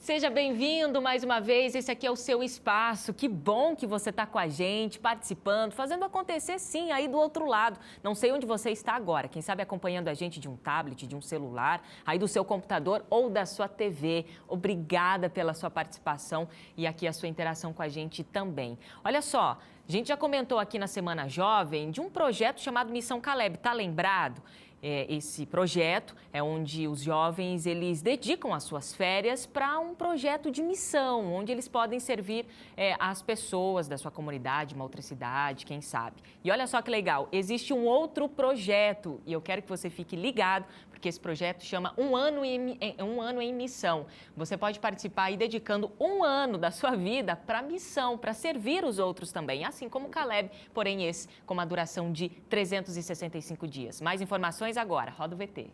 Seja bem-vindo mais uma vez, esse aqui é o seu espaço. Que bom que você está com a gente, participando, fazendo acontecer sim, aí do outro lado. Não sei onde você está agora, quem sabe acompanhando a gente de um tablet, de um celular, aí do seu computador ou da sua TV. Obrigada pela sua participação e aqui a sua interação com a gente também. Olha só, a gente já comentou aqui na Semana Jovem de um projeto chamado Missão Caleb, tá lembrado? Esse projeto é onde os jovens eles dedicam as suas férias para um projeto de missão, onde eles podem servir as pessoas da sua comunidade, uma outra cidade, quem sabe. E olha só que legal, existe um outro projeto e eu quero que você fique ligado, porque esse projeto chama Um Ano em Missão. Você pode participar aí dedicando um ano da sua vida para missão, para servir os outros também, assim como o Caleb, porém esse com uma duração de 365 dias. Mais informações agora, roda o VT.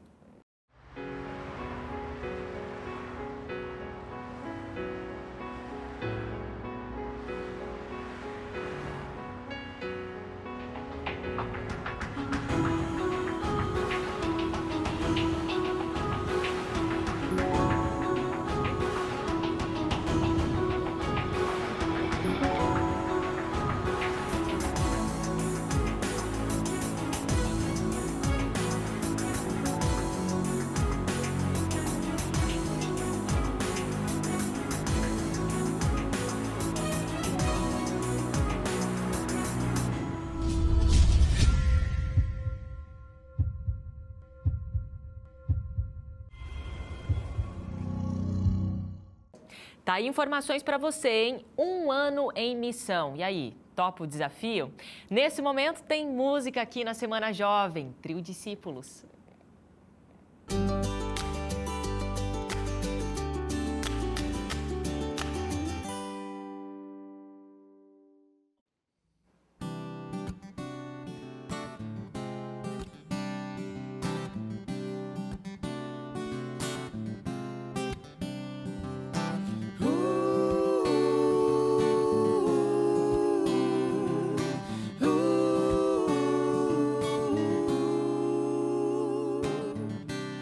Tá aí informações para você, hein? Um ano em missão. E aí, topa o desafio? Nesse momento tem música aqui na Semana Jovem, Trio Discípulos.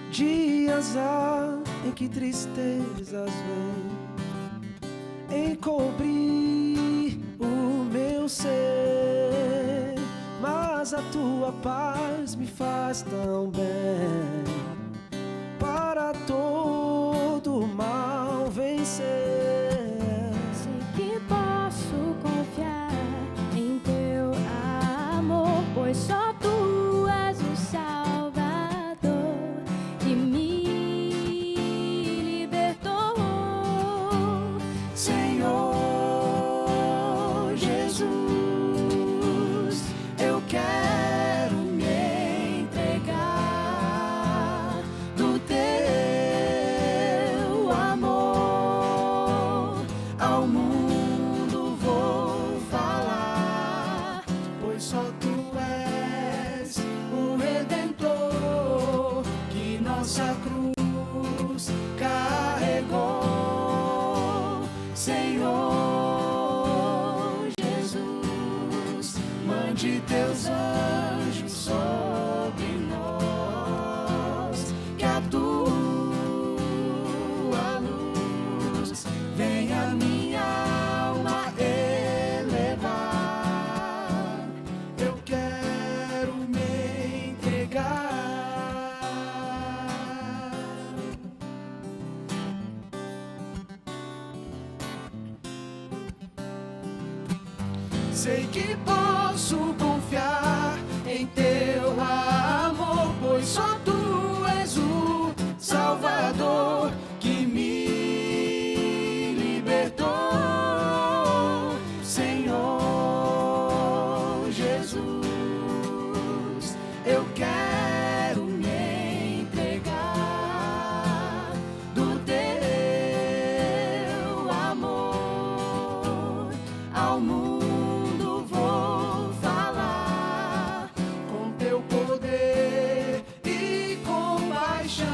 Dias há em que tristezas vêm encobrir o meu ser, mas a tua paz me faz tão bem para todo o mal vencer. Sei que posso confiar em teu amor, pois só tu és o Salvador que me libertou. Senhor Jesus, eu quero me entregar do teu amor. Ao mundo vou falar, pois só tu és o Redentor que nossa cruz carregou. Senhor Jesus, mande teus anjos sobre nós, que a tua luz venha minha alma elevar. Eu quero me entregar. Sei que posso confiar em teu amor, pois só tu és o Salvador que me libertou. Senhor Jesus, eu quero me entregar do teu amor. Ao mundo vou falar com teu poder e compaixão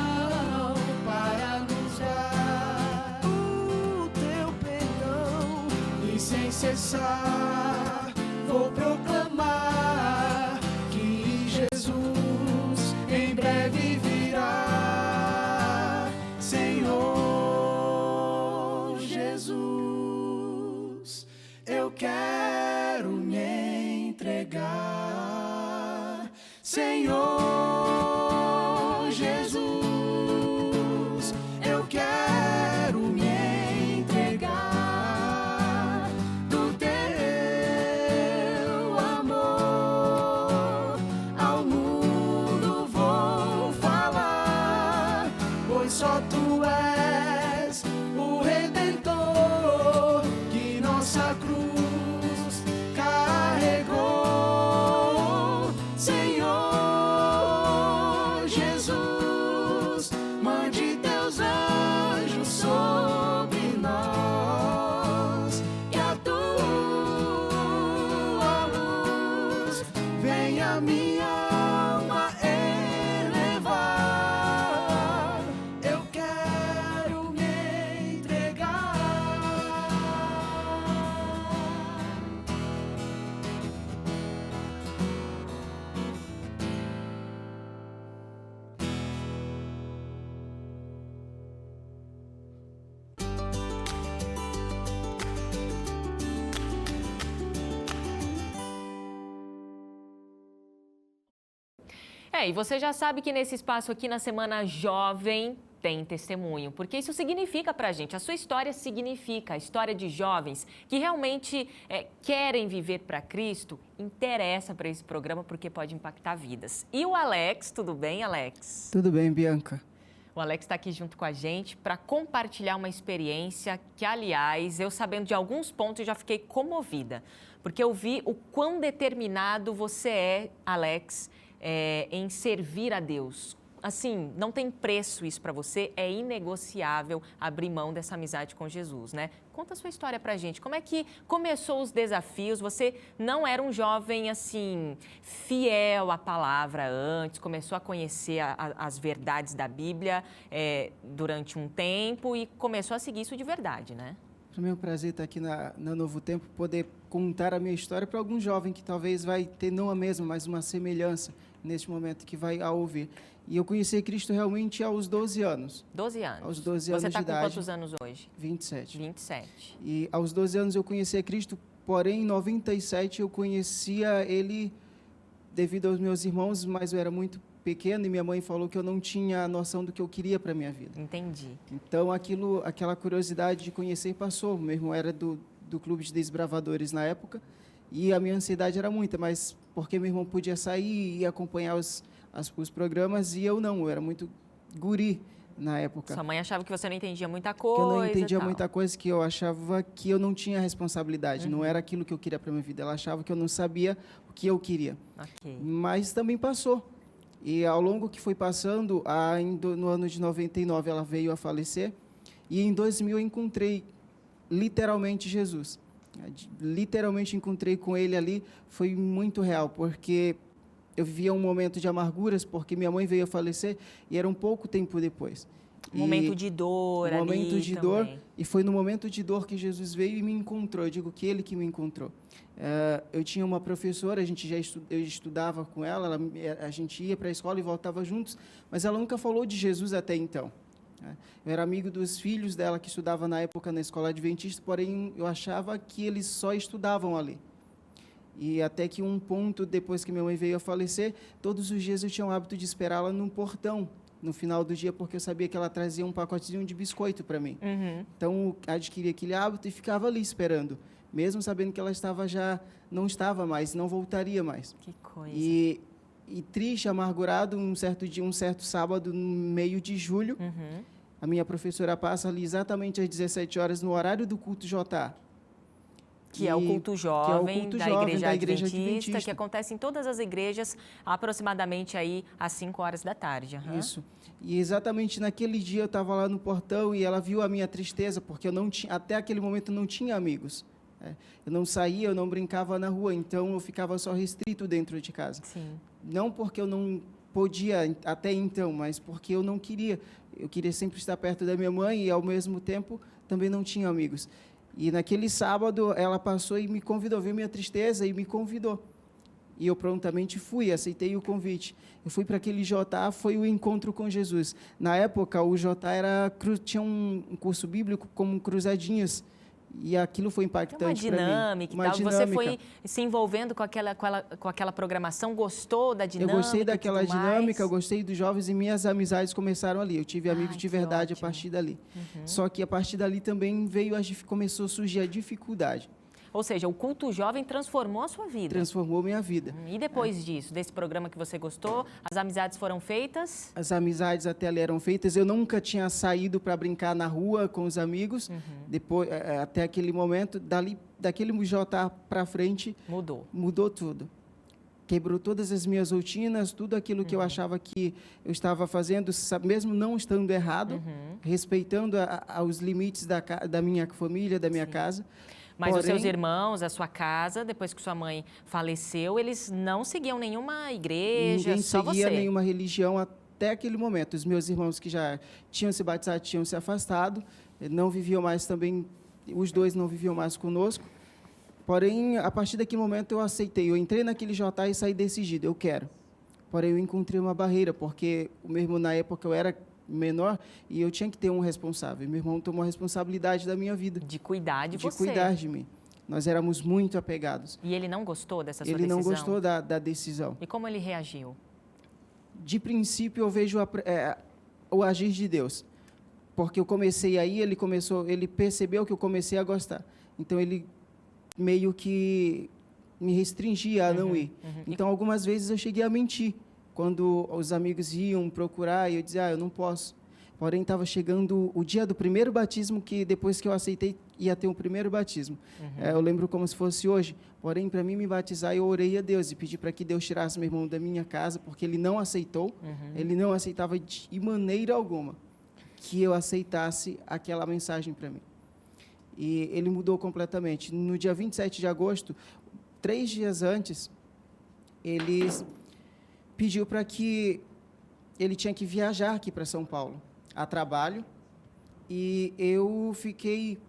para nos dar o teu perdão. E sem cessar vou proclamar que Jesus em breve virá. Senhor Jesus, eu quero me entregar. Senhor Jesus, eu quero me entregar. Do teu amor ao mundo vou falar, pois só tu és o Redentor que nossa cruz carregou. Senhor Jesus, mande teus anjos sobre nós e a tua luz venha minha alma elevar. Eu quero me entregar. E você já sabe que nesse espaço aqui na Semana Jovem tem testemunho, porque isso significa pra gente, a sua história significa, a história de jovens que realmente querem viver para Cristo, interessa para esse programa porque pode impactar vidas. E o Alex, tudo bem, Alex? Tudo bem, Bianca? O Alex está aqui junto com a gente para compartilhar uma experiência que, aliás, eu sabendo de alguns pontos já fiquei comovida, porque eu vi o quão determinado você é, Alex, em servir a Deus. Assim, não tem preço isso para você, é inegociável abrir mão dessa amizade com Jesus, né? Conta a sua história pra gente, como é que começou os desafios? Você não era um jovem, assim, fiel à palavra antes, começou a conhecer as verdades da Bíblia durante um tempo e começou a seguir isso de verdade, né? Para mim é um prazer estar aqui na Novo Tempo, poder contar a minha história para algum jovem que talvez vai ter não a mesma, mas uma semelhança neste momento que vai a ouvir. E eu conheci Cristo realmente aos 12 anos. 12 anos. Aos 12 Você anos de está com idade. quantos anos hoje? 27. 27. E aos 12 anos eu conheci a Cristo, porém em 97 eu conhecia Ele devido aos meus irmãos, mas eu era muito pequeno e minha mãe falou que eu não tinha noção do que eu queria para minha vida. Entendi. Então aquela curiosidade de conhecer passou. Meu irmão era do clube de desbravadores na época e a minha ansiedade era muita, mas porque meu irmão podia sair e acompanhar os programas e eu não, eu era muito guri na época. Sua mãe achava que você não entendia muita Que coisa. eu não entendia e tal. muita coisa, que eu achava que eu não tinha responsabilidade, não era aquilo que eu queria para minha vida. Ela achava que eu não sabia o que eu queria. Ok. Mas também passou. E ao longo que foi passando, no ano de 99 ela veio a falecer e em 2000 eu encontrei literalmente Jesus. Literalmente encontrei com ele ali, foi muito real, porque eu vivia um momento de amarguras, porque minha mãe veio a falecer e era um pouco tempo depois. Um momento de dor ali momento de também. dor, e foi no momento de dor que Jesus veio e me encontrou. Eu digo que ele que me encontrou. Eu tinha uma professora, eu estudava com ela, a gente ia para a escola e voltava juntos, mas ela nunca falou de Jesus até então. Eu era amigo dos filhos dela que estudavam na época na escola adventista, porém eu achava que eles só estudavam ali. E até que um ponto, depois que minha mãe veio a falecer, todos os dias eu tinha o hábito de esperá-la num portão, no final do dia, porque eu sabia que ela trazia um pacotezinho de biscoito para mim. Uhum. Então, adquiri aquele hábito e ficava ali esperando, mesmo sabendo que ela não estava mais, não voltaria mais. Que coisa. E triste, amargurado, um certo sábado, no meio de julho, a minha professora passa ali exatamente às 17 horas, no horário do culto JA. Que é o culto jovem, da Igreja Adventista, que que acontece em todas as igrejas, aproximadamente aí às 5 horas da tarde. Uhum. Isso. E exatamente naquele dia eu estava lá no portão e ela viu a minha tristeza, porque eu não tinha, até aquele momento eu não tinha amigos. Eu não saía, eu não brincava na rua, então eu ficava só restrito dentro de casa. Sim. Não porque eu não podia até então, mas porque eu não queria. Eu queria sempre estar perto da minha mãe e, ao mesmo tempo, também não tinha amigos. E naquele sábado ela passou e me convidou, viu minha tristeza e me convidou. E eu prontamente fui, aceitei o convite. Eu fui para aquele JA, foi o encontro com Jesus. Na época, o JA tinha um curso bíblico como cruzadinhas, e aquilo foi impactante para mim. Dinâmica e tal. Você foi se envolvendo com aquela programação, gostou da dinâmica? Eu gostei daquela dinâmica, eu gostei dos jovens e minhas amizades começaram ali. Eu tive amigos de verdade ótimo. a partir dali. Só que a partir dali também começou a surgir a dificuldade. Ou seja, o culto jovem transformou a sua vida. Transformou minha vida. E depois disso, desse programa que você gostou, as amizades foram feitas? As amizades até ali eram feitas. Eu nunca tinha saído para brincar na rua com os amigos. Depois, até aquele momento, daquele JA para frente, mudou tudo. Quebrou todas as minhas rotinas, tudo aquilo que eu achava que eu estava fazendo, mesmo não estando errado, respeitando os limites da minha família, da minha casa. Mas os seus irmãos, a sua casa, depois que sua mãe faleceu, eles não seguiam nenhuma igreja, ninguém só seguia você? nenhuma religião até aquele momento. Os meus irmãos que já tinham se batizado, tinham se afastado, não viviam mais também, os dois não viviam mais conosco. Porém, a partir daquele momento eu aceitei. Eu entrei naquele JA e saí decidido, eu quero. Porém, eu encontrei uma barreira, porque o meu irmão, na época, eu era menor e eu tinha que ter um responsável. Meu irmão tomou a responsabilidade da minha vida. De cuidar de você. De cuidar de mim. Nós éramos muito apegados. E ele não gostou dessa sua decisão? Ele não decisão? gostou da decisão. E como ele reagiu? De princípio, eu vejo o agir de Deus. Porque eu comecei aí, ele percebeu que eu comecei a gostar. Então, ele meio que me restringia a não ir. Então, algumas vezes eu cheguei a mentir. Quando os amigos iam procurar, eu dizia, eu não posso. Porém, estava chegando o dia do primeiro batismo, que depois que eu aceitei, ia ter o primeiro batismo. Eu lembro como se fosse hoje. Porém, para mim me batizar, eu orei a Deus e pedi para que Deus tirasse meu irmão da minha casa, porque ele não aceitou, ele não aceitava de maneira alguma que eu aceitasse aquela mensagem para mim. E ele mudou completamente. No dia 27 de agosto, 3 dias antes, ele pediu para que ele tinha que viajar aqui para São Paulo, a trabalho, e eu fiquei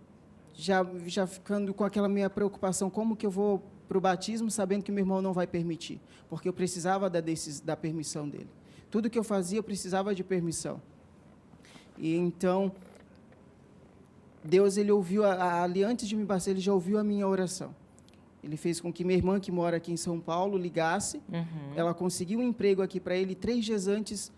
já ficando com aquela minha preocupação, como que eu vou para o batismo, sabendo que meu irmão não vai permitir, porque eu precisava da permissão dele. Tudo que eu fazia, eu precisava de permissão. E então, Deus, ele ouviu, ali antes de me batizar, ele já ouviu a minha oração. Ele fez com que minha irmã, que mora aqui em São Paulo, ligasse. Ela conseguiu um emprego aqui para ele 3 dias antes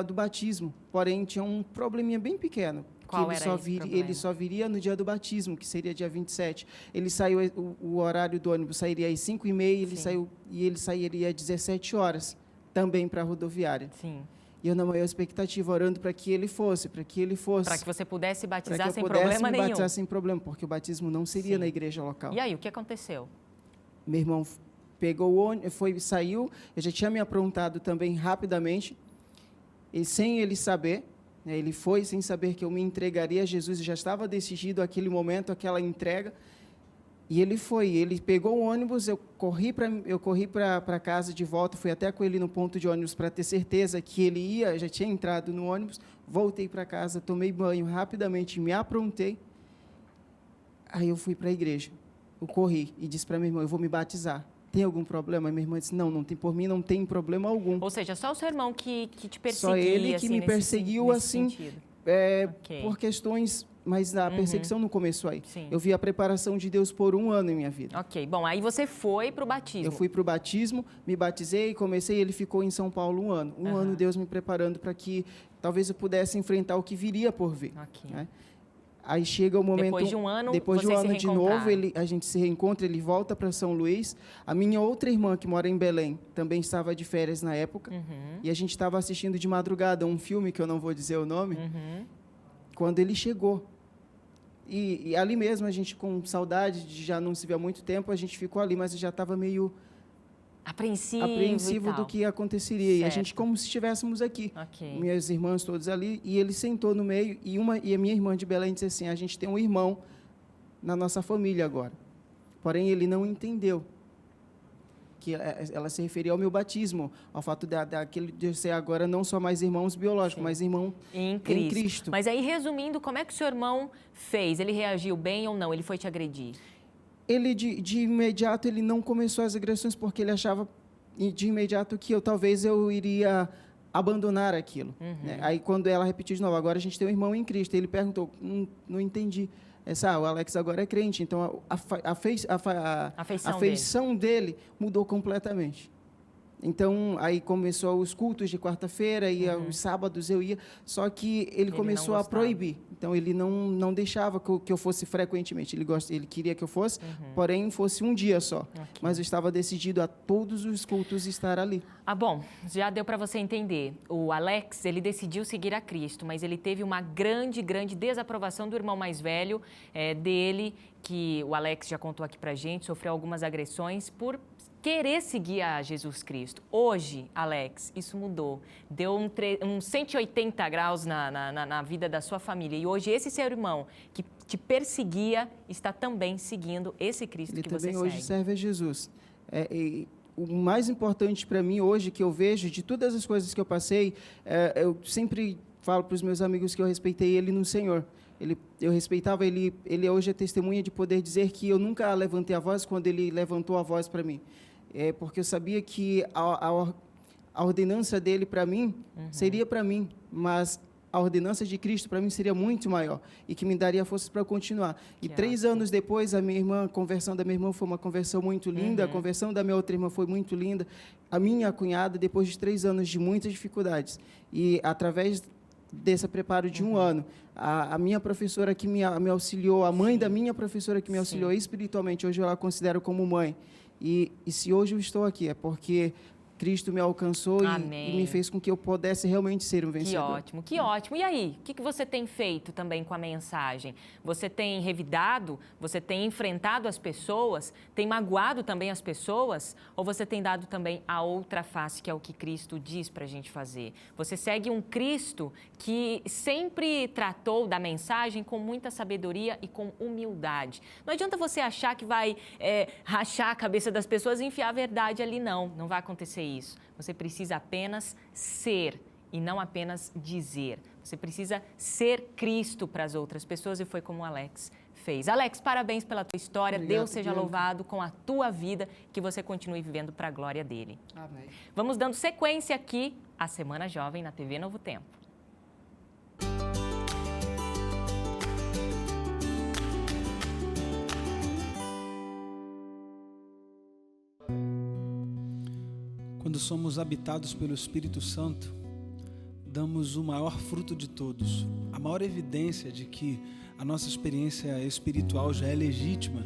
do batismo. Porém, tinha um probleminha bem pequeno. Qual era esse problema? Ele só viria no dia do batismo, que seria dia 27. Ele saiu, o horário do ônibus sairia às 5h30, ele sairia às 17 horas, também para a rodoviária. Sim. E eu, na maior expectativa, orando para que ele fosse. Para que você pudesse batizar sem problema nenhum. Para que eu pudesse me batizar sem problema, porque o batismo não seria na igreja local. E aí, o que aconteceu? Meu irmão pegou o ônibus, saiu, eu já tinha me aprontado também rapidamente, e sem ele saber, né, ele foi sem saber que eu me entregaria a Jesus, e já estava decidido aquele momento, aquela entrega. E ele pegou o ônibus, eu corri para casa de volta, fui até com ele no ponto de ônibus para ter certeza que ele já tinha entrado no ônibus, voltei para casa, tomei banho rapidamente, me aprontei, aí eu fui para a igreja, eu corri e disse para minha irmã, eu vou me batizar, tem algum problema? E minha irmã disse, não tem, por mim não tem problema algum. Ou seja, só o seu irmão que te perseguia? Só ele que assim, me perseguiu, assim, okay. Por questões... Mas a perseguição não começou aí. Sim. Eu vi a preparação de Deus por 1 ano em minha vida. Ok, bom, aí você foi para o batismo. Eu fui para o batismo, me batizei, ele ficou em São Paulo 1 ano. Um ano Deus me preparando para que talvez eu pudesse enfrentar o que viria por vir. Okay. Né? Aí chega o momento... Depois de um ano, de novo, a gente se reencontra, ele volta para São Luís. A minha outra irmã, que mora em Belém, também estava de férias na época. E a gente estava assistindo de madrugada um filme, que eu não vou dizer o nome, quando ele chegou. E ali mesmo, a gente com saudade de já não se ver há muito tempo, a gente ficou ali, mas já estava meio apreensivo do que aconteceria. Certo. E a gente como se estivéssemos aqui. Okay. Minhas irmãs todas ali, e ele sentou no meio, e a minha irmã de Belém disse assim, a gente tem um irmão na nossa família agora. Porém, ele não entendeu que ela se referia ao meu batismo, ao fato de ser agora não só mais irmãos biológicos, mas irmão em Cristo. Mas aí, resumindo, como é que o seu irmão fez? Ele reagiu bem ou não? Ele foi te agredir? ele de imediato ele não começou as agressões porque ele achava de imediato que talvez eu iria abandonar aquilo. Né? Aí quando ela repetiu de novo, agora a gente tem um irmão em Cristo, ele perguntou, não entendi. O Alex agora é crente, então a feição dele mudou completamente. Então, aí começou os cultos de quarta-feira, os sábados eu ia, só que ele começou a proibir. Então, ele não deixava que eu fosse frequentemente. Ele queria que eu fosse, porém, fosse um dia só. Okay. Mas eu estava decidido a todos os cultos estar ali. Bom, já deu para você entender. O Alex, ele decidiu seguir a Cristo, mas ele teve uma grande desaprovação do irmão mais velho dele, que o Alex já contou aqui pra gente, sofreu algumas agressões por querer seguir a Jesus Cristo. Hoje, Alex, isso mudou. Deu um 180 graus na vida da sua família. E hoje, esse seu irmão, que te perseguia, está também seguindo esse Cristo que você segue. Ele também hoje serve a Jesus. O mais importante para mim hoje, que eu vejo, de todas as coisas que eu passei, eu sempre falo para os meus amigos que eu respeitei ele no Senhor. Eu respeitava ele hoje é testemunha de poder dizer que eu nunca levantei a voz quando ele levantou a voz para mim. Porque eu sabia que a ordenança dele para mim seria para mim, mas a ordenança de Cristo para mim seria muito maior e que me daria forças para continuar. E 3 anos depois, a conversão da minha irmã foi uma conversão muito linda, a conversão da minha outra irmã foi muito linda. A minha cunhada, depois de 3 anos de muitas dificuldades, e através desse preparo de 1 ano, a minha professora que me auxiliou, a mãe da minha professora que me auxiliou espiritualmente, hoje eu a considero como mãe. E se hoje eu estou aqui, é porque Cristo me alcançou e me fez com que eu pudesse realmente ser um vencedor. Que ótimo. E aí, o que você tem feito também com a mensagem? Você tem revidado? Você tem enfrentado as pessoas? Tem magoado também as pessoas? Ou você tem dado também a outra face, que é o que Cristo diz para a gente fazer? Você segue um Cristo que sempre tratou da mensagem com muita sabedoria e com humildade. Não adianta você achar que vai rachar a cabeça das pessoas e enfiar a verdade ali, não. Não vai acontecer isso. Você precisa apenas ser e não apenas dizer. Você precisa ser Cristo para as outras pessoas e foi como o Alex fez. Alex, parabéns pela tua história. Obrigado, Deus seja louvado com a tua vida, que você continue vivendo para a glória dele. Amém. Vamos dando sequência aqui à Semana Jovem na TV Novo Tempo. Quando somos habitados pelo Espírito Santo, damos o maior fruto de todos. A maior evidência de que a nossa experiência espiritual já é legítima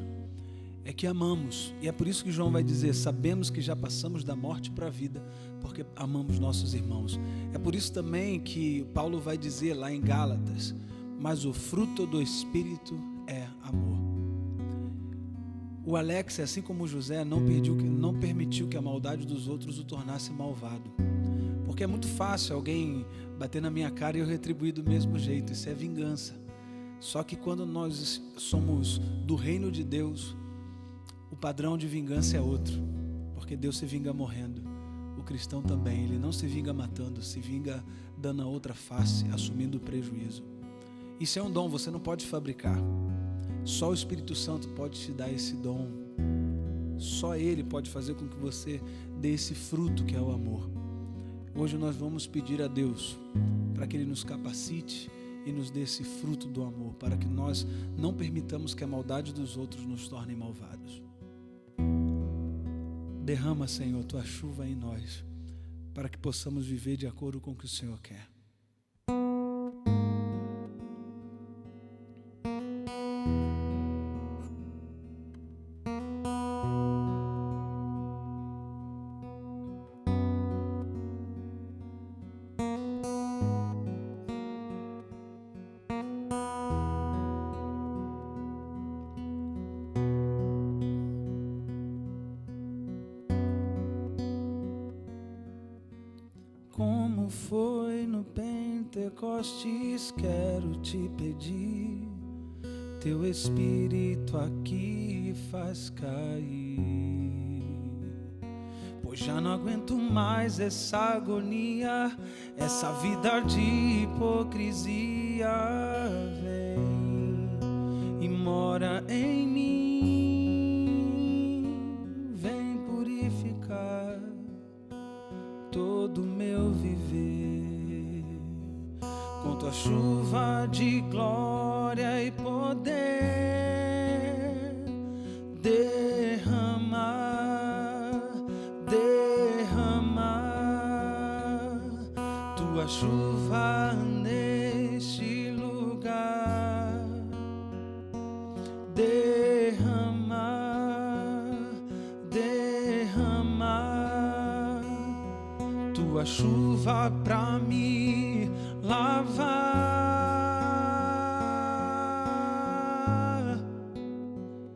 é que amamos. E é por isso que João vai dizer, sabemos que já passamos da morte para a vida, porque amamos nossos irmãos. É por isso também que Paulo vai dizer lá em Gálatas, mas o fruto do Espírito é amor. O Alex, assim como José, não permitiu que a maldade dos outros o tornasse malvado. Porque é muito fácil alguém bater na minha cara e eu retribuir do mesmo jeito. Isso é vingança. Só que quando nós somos do reino de Deus, o padrão de vingança é outro. Porque Deus se vinga morrendo. O cristão também, ele não se vinga matando, se vinga dando a outra face, assumindo o prejuízo. Isso é um dom, você não pode fabricar. Só o Espírito Santo pode te dar esse dom. Só Ele pode fazer com que você dê esse fruto que é o amor. Hoje nós vamos pedir a Deus para que Ele nos capacite e nos dê esse fruto do amor, para que nós não permitamos que a maldade dos outros nos torne malvados. Derrama, Senhor, Tua chuva em nós, para que possamos viver de acordo com o que o Senhor quer. Como foi no Pentecostes, quero te pedir, teu Espírito aqui faz cair. Pois já não aguento mais essa agonia, essa vida de hipocrisia. Vem e mora em mim. poder derramar, derramar tua chuva neste lugar, derramar, derramar tua chuva pra me lavar.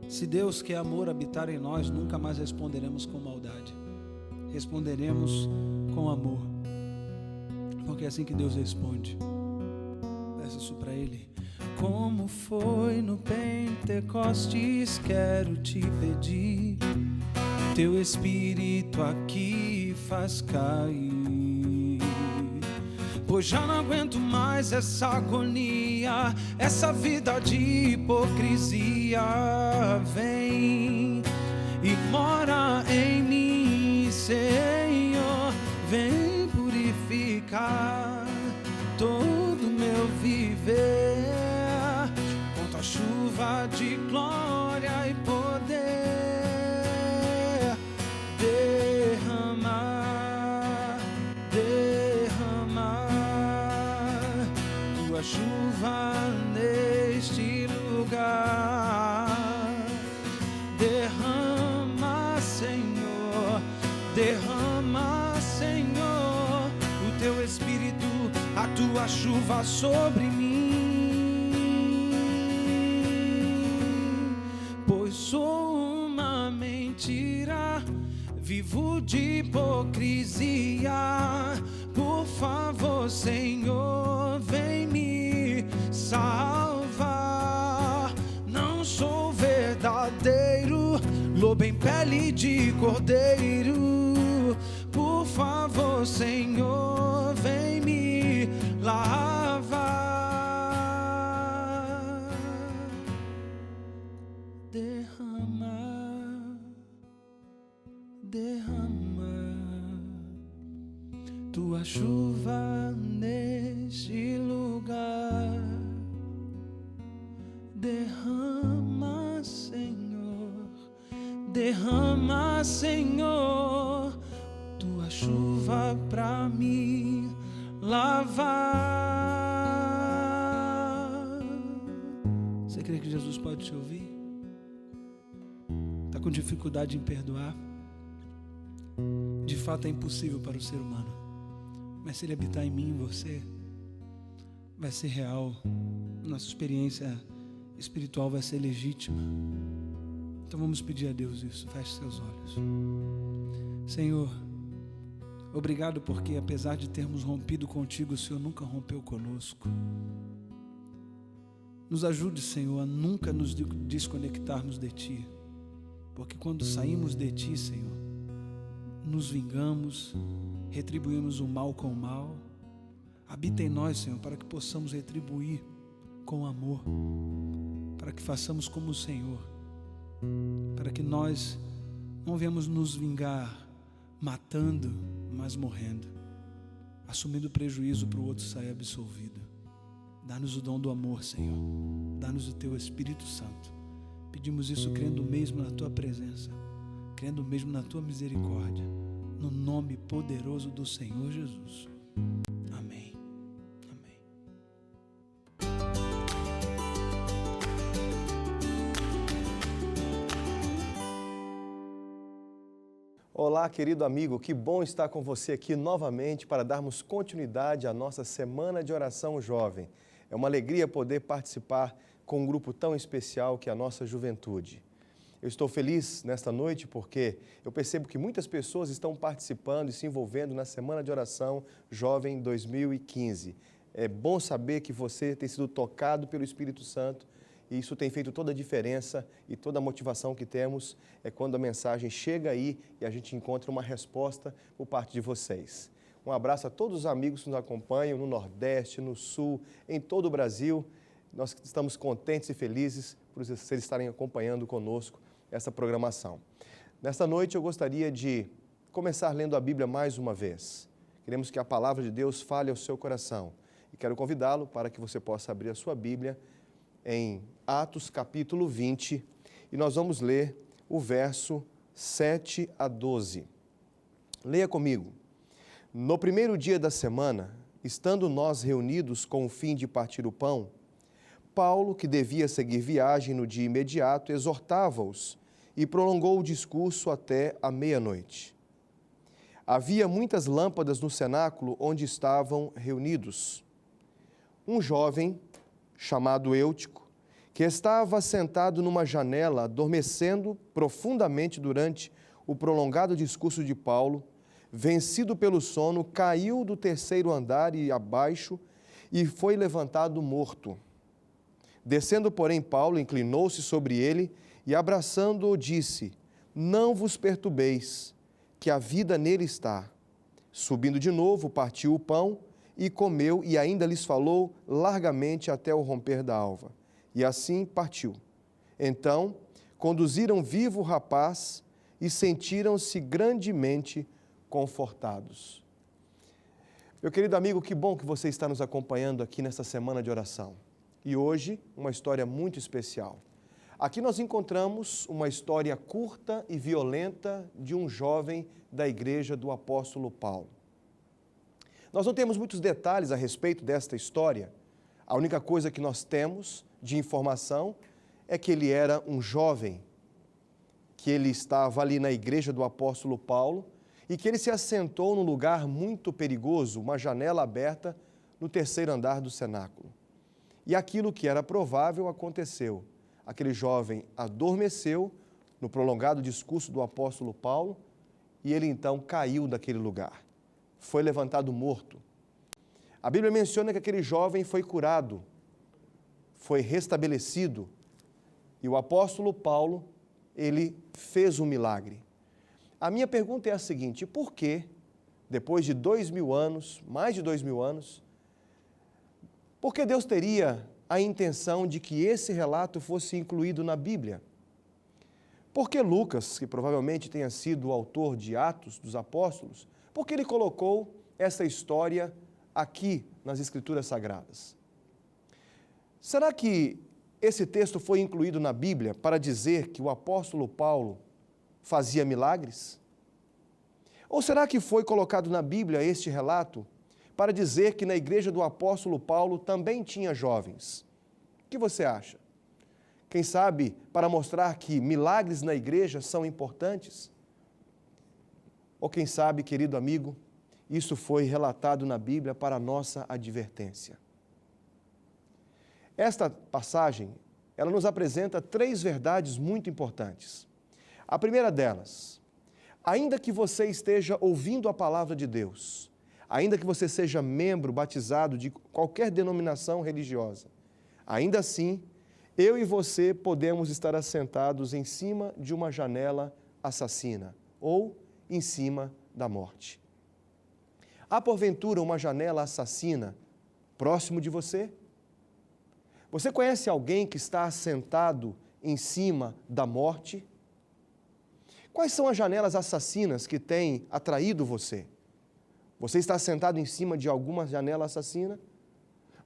Se Deus quer amor habitar em nós, nunca mais responderemos com maldade, responderemos com amor, porque é assim que Deus responde. Peça isso para Ele. Como foi no Pentecostes, quero te pedir, teu Espírito aqui faz cair, pois já não aguento mais essa agonia, essa vida de hipocrisia. Vem e mora em mim, Senhor, vem purificar todo meu viver, com tua chuva de glória e poder, derramar, derramar tua chuva neste lugar, derrama, Senhor, derrama, Senhor, o teu Espírito, a tua chuva sobre mim, pois sou uma mentira, vivo de hipocrisia. Por favor, Senhor, vem me salvar. Não sou verdadeiro, lobo em pele de cordeiro. Por favor, Senhor, vem me lavar. Derramar, derramar tua chuva neste lugar. Derrama, Senhor, derrama, Senhor, tua chuva pra me lavar. Você crê que Jesus pode te ouvir? Está com dificuldade em perdoar? De fato é impossível para o ser humano, mas se Ele habitar em mim e em você, vai ser real, nossa experiência espiritual vai ser legítima. Então vamos pedir a Deus isso. Feche seus olhos. Senhor, obrigado porque apesar de termos rompido contigo, o Senhor nunca rompeu conosco. Nos ajude, Senhor, a nunca nos desconectarmos de Ti, porque quando saímos de Ti, Senhor, nos vingamos, retribuímos o mal com o mal. Habita em nós, Senhor, para que possamos retribuir com amor, para que façamos como o Senhor, para que nós não venhamos nos vingar matando, mas morrendo, assumindo prejuízo para o outro sair absolvido. Dá-nos o dom do amor, Senhor, dá-nos o Teu Espírito Santo. Pedimos isso crendo mesmo na Tua presença, crendo mesmo na Tua misericórdia, no nome poderoso do Senhor Jesus. Amém. Amém. Olá, querido amigo, que bom estar com você aqui novamente para darmos continuidade à nossa Semana de Oração Jovem. É uma alegria poder participar com um grupo tão especial que é a nossa juventude. Eu estou feliz nesta noite porque eu percebo que muitas pessoas estão participando e se envolvendo na Semana de Oração Jovem 2015. É bom saber que você tem sido tocado pelo Espírito Santo e isso tem feito toda a diferença e toda a motivação que temos é quando a mensagem chega aí e a gente encontra uma resposta por parte de vocês. Um abraço a todos os amigos que nos acompanham no Nordeste, no Sul, em todo o Brasil. Nós estamos contentes e felizes por vocês estarem acompanhando conosco essa programação. Nesta noite eu gostaria de começar lendo a Bíblia mais uma vez. Queremos que a palavra de Deus fale ao seu coração. E quero convidá-lo para que você possa abrir a sua Bíblia em Atos capítulo 20 e nós vamos ler o verso 7 a 12. Leia comigo. No primeiro dia da semana, estando nós reunidos com o fim de partir o pão, Paulo, que devia seguir viagem no dia imediato, exortava-os e prolongou o discurso até a meia-noite. Havia muitas lâmpadas no cenáculo onde estavam reunidos. Um jovem, chamado Eutico, que estava sentado numa janela, adormecendo profundamente durante o prolongado discurso de Paulo, vencido pelo sono, caiu do terceiro andar e abaixo e foi levantado morto. Descendo, porém, Paulo inclinou-se sobre ele e, abraçando-o, disse: Não vos perturbeis, que a vida nele está. Subindo de novo, partiu o pão e comeu, e ainda lhes falou largamente até o romper da alva. E assim partiu. Então, conduziram vivo o rapaz e sentiram-se grandemente confortados. Meu querido amigo, que bom que você está nos acompanhando aqui nesta semana de oração. E hoje, uma história muito especial. Aqui nós encontramos uma história curta e violenta de um jovem da igreja do apóstolo Paulo. Nós não temos muitos detalhes a respeito desta história. A única coisa que nós temos de informação é que ele era um jovem, que ele estava ali na igreja do apóstolo Paulo e que ele se assentou num lugar muito perigoso, uma janela aberta no terceiro andar do cenáculo. E aquilo que era provável aconteceu. Aquele jovem adormeceu no prolongado discurso do apóstolo Paulo e ele então caiu daquele lugar. Foi levantado morto. A Bíblia menciona que aquele jovem foi curado, foi restabelecido e o apóstolo Paulo, ele fez um milagre. A minha pergunta é a seguinte: por que, depois de 2000 anos, mais de 2000 anos, por que Deus teria a intenção de que esse relato fosse incluído na Bíblia? Por que Lucas, que provavelmente tenha sido o autor de Atos dos Apóstolos, por que ele colocou essa história aqui nas Escrituras Sagradas? Será que esse texto foi incluído na Bíblia para dizer que o apóstolo Paulo fazia milagres? Ou será que foi colocado na Bíblia este relato para dizer que na igreja do apóstolo Paulo também tinha jovens? O que você acha? Quem sabe para mostrar que milagres na igreja são importantes? Ou quem sabe, querido amigo, isso foi relatado na Bíblia para nossa advertência? Esta passagem, ela nos apresenta 3 verdades muito importantes. A primeira delas: ainda que você esteja ouvindo a palavra de Deus, ainda que você seja membro batizado de qualquer denominação religiosa, ainda assim, eu e você podemos estar assentados em cima de uma janela assassina ou em cima da morte. Há porventura uma janela assassina próximo de você? Você conhece alguém que está assentado em cima da morte? Quais são as janelas assassinas que têm atraído você? Você está assentado em cima de alguma janela assassina?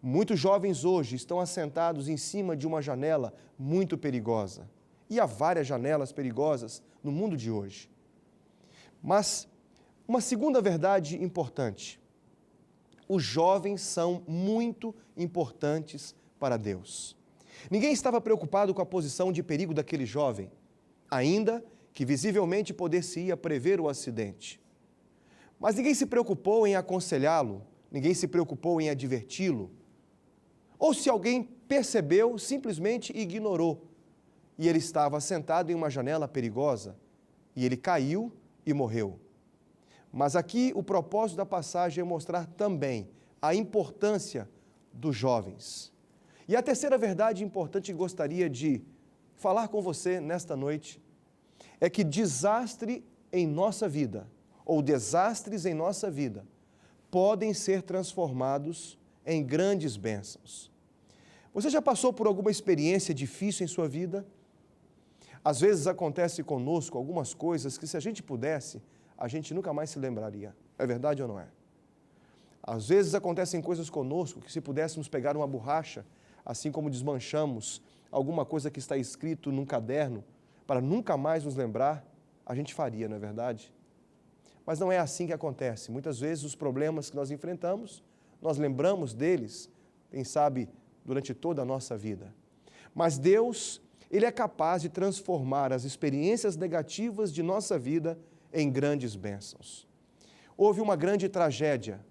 Muitos jovens hoje estão assentados em cima de uma janela muito perigosa. E há várias janelas perigosas no mundo de hoje. Mas uma segunda verdade importante: os jovens são muito importantes para Deus. Ninguém estava preocupado com a posição de perigo daquele jovem, ainda que visivelmente poder-se-ia prever o acidente. Mas ninguém se preocupou em aconselhá-lo, ninguém se preocupou em adverti-lo. Ou se alguém percebeu, simplesmente ignorou. E ele estava sentado em uma janela perigosa, e ele caiu e morreu. Mas aqui o propósito da passagem é mostrar também a importância dos jovens. E a terceira verdade importante que gostaria de falar com você nesta noite é que desastre em nossa vida, ou desastres em nossa vida, podem ser transformados em grandes bênçãos. Você já passou por alguma experiência difícil em sua vida? Às vezes acontece conosco algumas coisas que, se a gente pudesse, a gente nunca mais se lembraria. É verdade ou não é? Às vezes acontecem coisas conosco que, se pudéssemos pegar uma borracha, assim como desmanchamos alguma coisa que está escrito num caderno para nunca mais nos lembrar, a gente faria, não é verdade? Mas não é assim que acontece. Muitas vezes os problemas que nós enfrentamos, nós lembramos deles, quem sabe, durante toda a nossa vida. Mas Deus, Ele é capaz de transformar as experiências negativas de nossa vida em grandes bênçãos. Houve uma grande tragédia.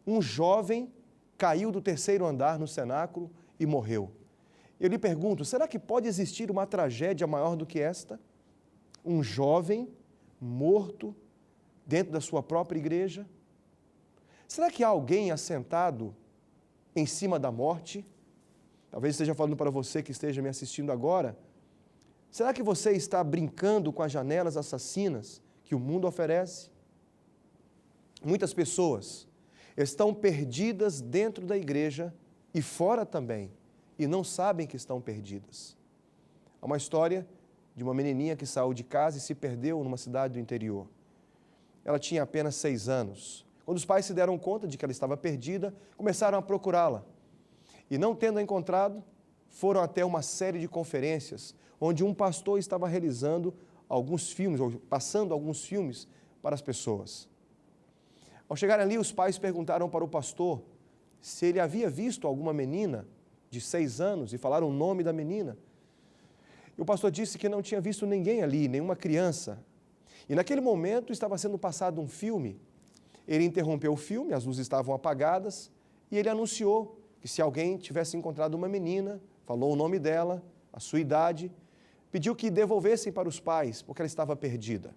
Um jovem caiu do 3º andar no cenáculo e morreu. Eu lhe pergunto, será que pode existir uma tragédia maior do que esta? Um jovem morto dentro da sua própria igreja? Será que há alguém assentado em cima da morte? Talvez esteja falando para você que esteja me assistindo agora. Será que você está brincando com as janelas assassinas que o mundo oferece? Muitas pessoas estão perdidas dentro da igreja e fora também, e não sabem que estão perdidas. Há uma história de uma menininha que saiu de casa e se perdeu numa cidade do interior. Ela tinha apenas 6 anos. Quando os pais se deram conta de que ela estava perdida, começaram a procurá-la. E não tendo encontrado, foram até uma série de conferências, onde um pastor estava realizando alguns filmes, ou passando alguns filmes para as pessoas. Ao chegar ali, os pais perguntaram para o pastor se ele havia visto alguma menina de 6 anos e falaram o nome da menina. E o pastor disse que não tinha visto ninguém ali, nenhuma criança. E naquele momento estava sendo passado um filme. Ele interrompeu o filme, as luzes estavam apagadas, e ele anunciou que se alguém tivesse encontrado uma menina, falou o nome dela, a sua idade, pediu que devolvessem para os pais, porque ela estava perdida.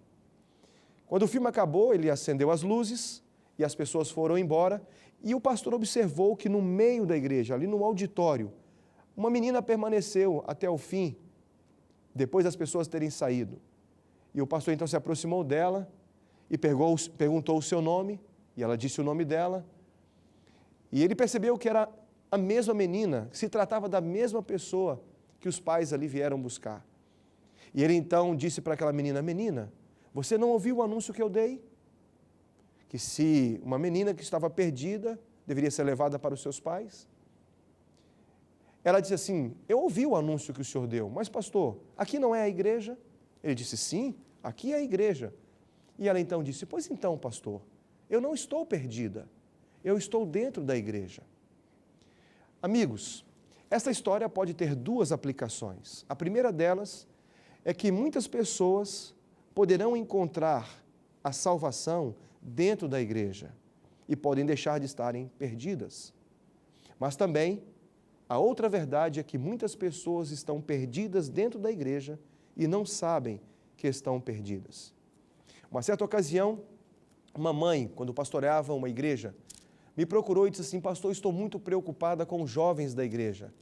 Quando o filme acabou, ele acendeu as luzes e as pessoas foram embora, e o pastor observou que no meio da igreja, ali no auditório, uma menina permaneceu até o fim, depois das pessoas terem saído. E o pastor então se aproximou dela e perguntou o seu nome, e ela disse o nome dela, e ele percebeu que era a mesma menina, que se tratava da mesma pessoa que os pais ali vieram buscar. E ele então disse para aquela menina, menina, você não ouviu o anúncio que eu dei? Que se uma menina que estava perdida deveria ser levada para os seus pais? Ela disse assim, eu ouvi o anúncio que o senhor deu, mas pastor, aqui não é a igreja? Ele disse, sim, aqui é a igreja. E ela então disse, pois então, pastor, eu não estou perdida, eu estou dentro da igreja. Amigos, esta história pode ter 2 aplicações. A primeira delas é que muitas pessoas poderão encontrar a salvação dentro da igreja e podem deixar de estarem perdidas. Mas também, a outra verdade é que muitas pessoas estão perdidas dentro da igreja e não sabem que estão perdidas. Uma certa ocasião, uma mãe, quando pastoreava uma igreja, me procurou e disse assim, pastor, estou muito preocupada com os jovens da igreja.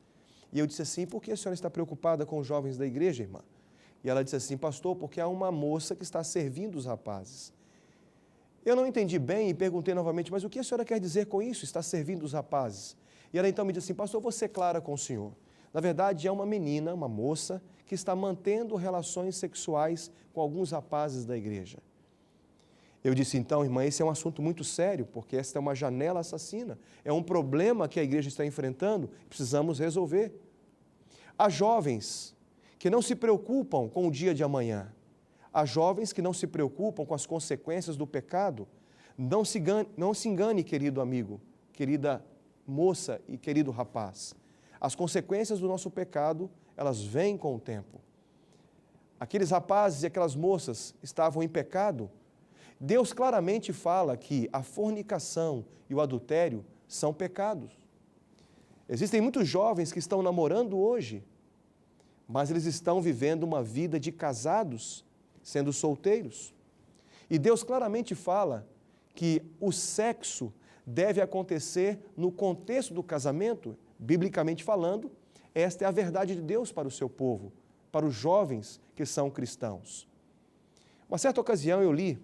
E eu disse assim, por que a senhora está preocupada com os jovens da igreja, irmã? E ela disse assim, pastor, porque há uma moça que está servindo os rapazes. Eu não entendi bem e perguntei novamente, mas o que a senhora quer dizer com isso, está servindo os rapazes? E ela então me disse assim, pastor, vou ser clara com o senhor. Na verdade, é uma menina, uma moça, que está mantendo relações sexuais com alguns rapazes da igreja. Eu disse, então, irmã, esse é um assunto muito sério, porque esta é uma janela assassina, é um problema que a igreja está enfrentando, precisamos resolver. Há jovens que não se preocupam com o dia de amanhã, há jovens que não se preocupam com as consequências do pecado. Não se engane, querido amigo, querida moça e querido rapaz. As consequências do nosso pecado, elas vêm com o tempo. Aqueles rapazes e aquelas moças estavam em pecado. Deus claramente fala que a fornicação e o adultério são pecados. Existem muitos jovens que estão namorando hoje, mas eles estão vivendo uma vida de casados, sendo solteiros. E Deus claramente fala que o sexo deve acontecer no contexto do casamento, biblicamente falando, esta é a verdade de Deus para o seu povo, para os jovens que são cristãos. Uma certa ocasião eu li,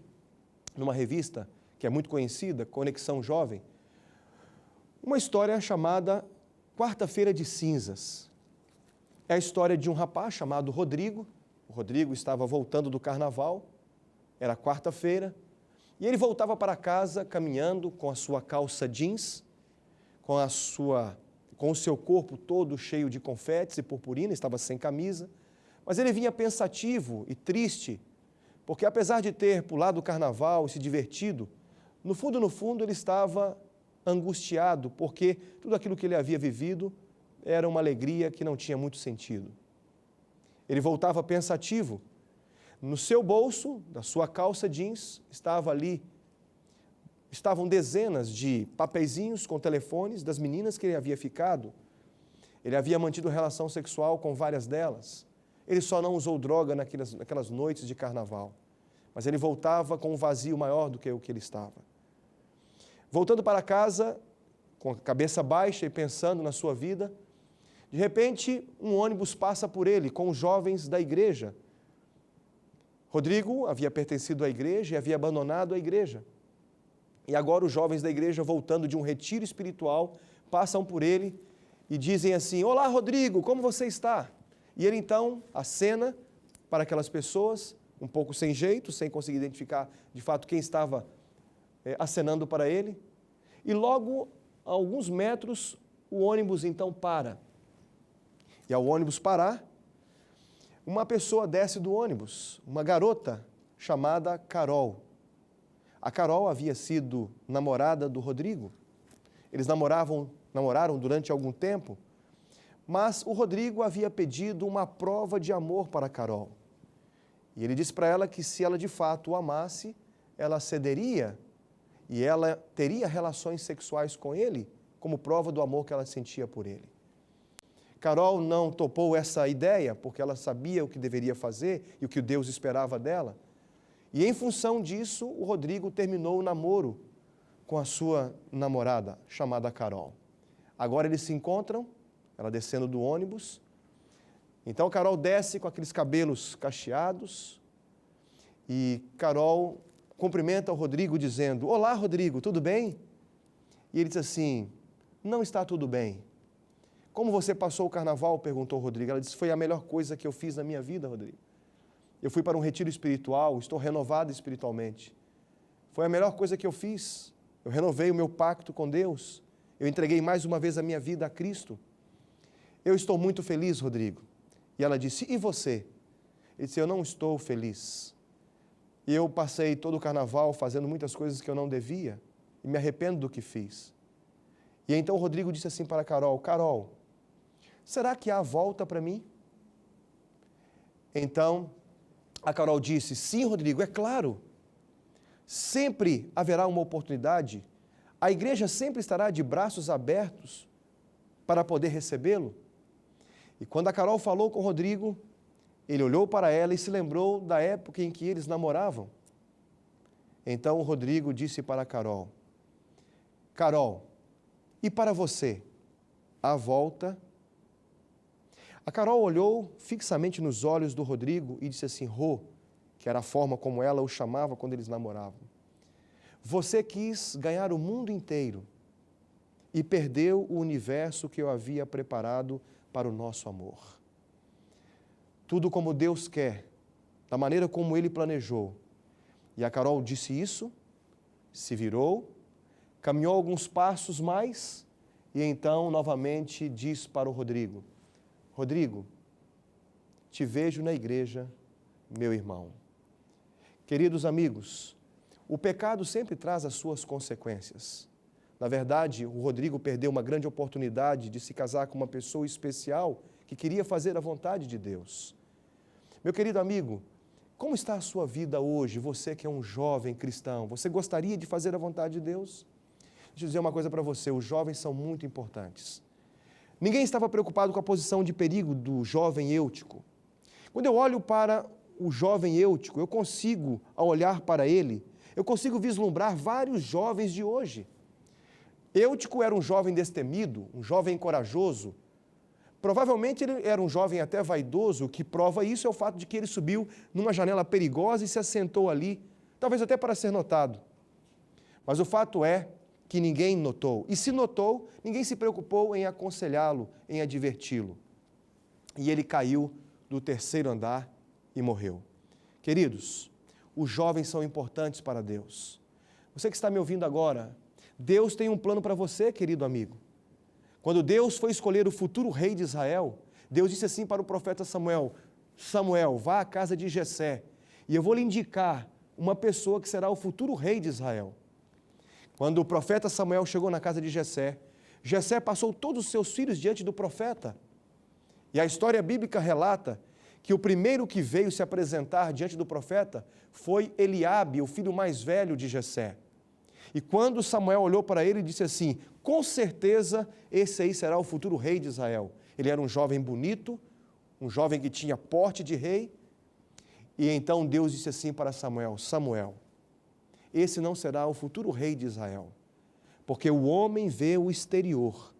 numa revista que é muito conhecida, Conexão Jovem, uma história chamada Quarta-feira de Cinzas. É a história de um rapaz chamado Rodrigo. O Rodrigo estava voltando do carnaval, era quarta-feira, e ele voltava para casa caminhando com a sua calça jeans, com a sua com o seu corpo todo cheio de confetes e purpurina, estava sem camisa, mas ele vinha pensativo e triste, porque apesar de ter pulado o carnaval e se divertido, no fundo, ele estava angustiado, porque tudo aquilo que ele havia vivido era uma alegria que não tinha muito sentido. Ele voltava pensativo. No seu bolso, da sua calça jeans, estavam dezenas de papeizinhos com telefones das meninas que ele havia ficado. Ele havia mantido relação sexual com várias delas. Ele só não usou droga naquelas noites de carnaval. Mas ele voltava com um vazio maior do que o que ele estava. Voltando para casa, com a cabeça baixa e pensando na sua vida, de repente um ônibus passa por ele com os jovens da igreja. Rodrigo havia pertencido à igreja e havia abandonado a igreja. E agora os jovens da igreja, voltando de um retiro espiritual, passam por ele e dizem assim: "Olá, Rodrigo, como você está?" E ele então acena para aquelas pessoas, um pouco sem jeito, sem conseguir identificar de fato quem estava acenando para ele. E logo, a alguns metros, o ônibus então para. E ao ônibus parar, uma pessoa desce do ônibus, uma garota chamada Carol. A Carol havia sido namorada do Rodrigo. Eles namoraram durante algum tempo, mas o Rodrigo havia pedido uma prova de amor para a Carol. E ele disse para ela que se ela de fato o amasse, ela cederia e ela teria relações sexuais com ele, como prova do amor que ela sentia por ele. Carol não topou essa ideia, porque ela sabia o que deveria fazer e o que Deus esperava dela. E em função disso, o Rodrigo terminou o namoro com a sua namorada, chamada Carol. Agora eles se encontram, ela descendo do ônibus. Então Carol desce com aqueles cabelos cacheados e Carol cumprimenta o Rodrigo dizendo: "Olá, Rodrigo, tudo bem?" E ele diz assim: "Não está tudo bem." "Como você passou o carnaval?" perguntou o Rodrigo. Ela disse: "Foi a melhor coisa que eu fiz na minha vida, Rodrigo. Eu fui para um retiro espiritual, estou renovado espiritualmente. Foi a melhor coisa que eu fiz. Eu renovei o meu pacto com Deus. Eu entreguei mais uma vez a minha vida a Cristo. Eu estou muito feliz, Rodrigo." E ela disse: "E você?" Ele disse: "Eu não estou feliz. Eu passei todo o carnaval fazendo muitas coisas que eu não devia e me arrependo do que fiz." E então o Rodrigo disse assim para a Carol: "Carol, será que há volta para mim?" Então a Carol disse: "Sim, Rodrigo, é claro. Sempre haverá uma oportunidade. A igreja sempre estará de braços abertos para poder recebê-lo." E quando a Carol falou com o Rodrigo, ele olhou para ela e se lembrou da época em que eles namoravam. Então o Rodrigo disse para a Carol: "Carol, e para você, há volta?" A Carol olhou fixamente nos olhos do Rodrigo e disse assim: "Rô", que era a forma como ela o chamava quando eles namoravam, "você quis ganhar o mundo inteiro e perdeu o universo que eu havia preparado para o nosso amor. Tudo como Deus quer, da maneira como Ele planejou." E a Carol disse isso, se virou, caminhou alguns passos mais e então novamente diz para o Rodrigo: "Rodrigo, te vejo na igreja, meu irmão." Queridos amigos, o pecado sempre traz as suas consequências. Na verdade, o Rodrigo perdeu uma grande oportunidade de se casar com uma pessoa especial que queria fazer a vontade de Deus. Meu querido amigo, como está a sua vida hoje? Você que é um jovem cristão, você gostaria de fazer a vontade de Deus? Deixa eu dizer uma coisa para você: os jovens são muito importantes. Ninguém estava preocupado com a posição de perigo do jovem Eutico. Quando eu olho para o jovem Eutico, eu consigo, ao olhar para ele, eu consigo vislumbrar vários jovens de hoje. Eutico era um jovem destemido, um jovem corajoso. Provavelmente ele era um jovem até vaidoso. O que prova isso é o fato de que ele subiu numa janela perigosa e se assentou ali, talvez até para ser notado. Mas o fato é que ninguém notou. E se notou, ninguém se preocupou em aconselhá-lo, em adverti-lo. E ele caiu do 3º andar e morreu. Queridos, os jovens são importantes para Deus. Você que está me ouvindo agora, Deus tem um plano para você, querido amigo. Quando Deus foi escolher o futuro rei de Israel, Deus disse assim para o profeta Samuel: Samuel, vá à casa de Jessé, e eu vou lhe indicar uma pessoa que será o futuro rei de Israel. Quando o profeta Samuel chegou na casa de Jessé, Jessé passou todos os seus filhos diante do profeta. E a história bíblica relata que o primeiro que veio se apresentar diante do profeta foi Eliabe, o filho mais velho de Jessé. E quando Samuel olhou para ele, disse assim: com certeza esse aí será o futuro rei de Israel. Ele era um jovem bonito, um jovem que tinha porte de rei. E então Deus disse assim para Samuel: Samuel, esse não será o futuro rei de Israel, porque o homem vê o exterior,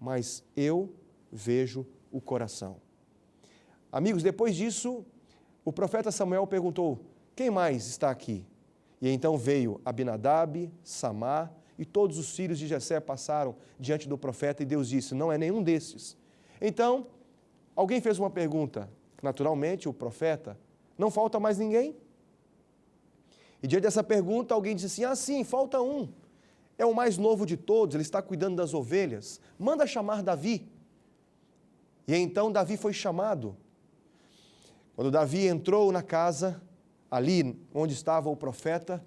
mas eu vejo o coração. Amigos, depois disso, o profeta Samuel perguntou: quem mais está aqui? E então veio Abinadab, Samar, e todos os filhos de Jessé passaram diante do profeta, e Deus disse: não é nenhum desses. Então, alguém fez uma pergunta, naturalmente o profeta: não falta mais ninguém? E diante dessa pergunta, alguém disse assim: sim, falta um. É o mais novo de todos, ele está cuidando das ovelhas. Manda chamar Davi. E então Davi foi chamado. Quando Davi entrou na casa, ali onde estava o profeta,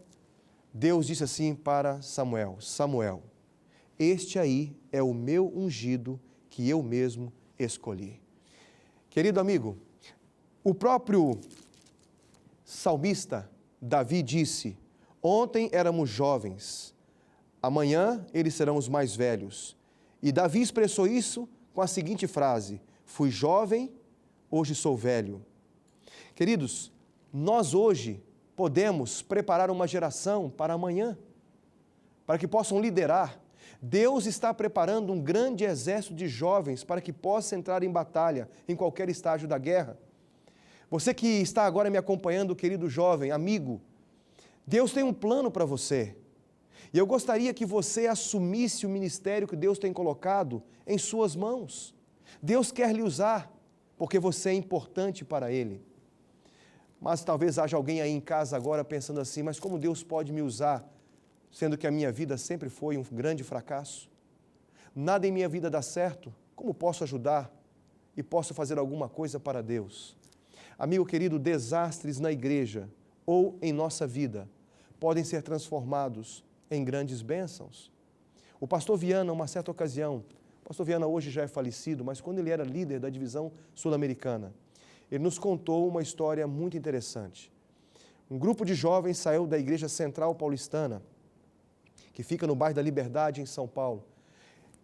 Deus disse assim para Samuel: Samuel, este aí é o meu ungido que eu mesmo escolhi. Querido amigo, o próprio salmista Davi disse: ontem éramos jovens, amanhã eles serão os mais velhos. E Davi expressou isso com a seguinte frase: fui jovem, hoje sou velho. Queridos, nós hoje podemos preparar uma geração para amanhã, para que possam liderar. Deus está preparando um grande exército de jovens para que possa entrar em batalha em qualquer estágio da guerra. Você que está agora me acompanhando, querido jovem, amigo, Deus tem um plano para você. E eu gostaria que você assumisse o ministério que Deus tem colocado em suas mãos. Deus quer lhe usar, porque você é importante para Ele. Mas talvez haja alguém aí em casa agora pensando assim: mas como Deus pode me usar, sendo que a minha vida sempre foi um grande fracasso? Nada em minha vida dá certo, como posso ajudar e posso fazer alguma coisa para Deus? Amigo querido, desastres na igreja ou em nossa vida podem ser transformados em grandes bênçãos. O pastor Viana, uma certa ocasião, o pastor Viana hoje já é falecido, mas quando ele era líder da divisão sul-americana, ele nos contou uma história muito interessante. Um grupo de jovens saiu da Igreja Central Paulistana, que fica no bairro da Liberdade, em São Paulo.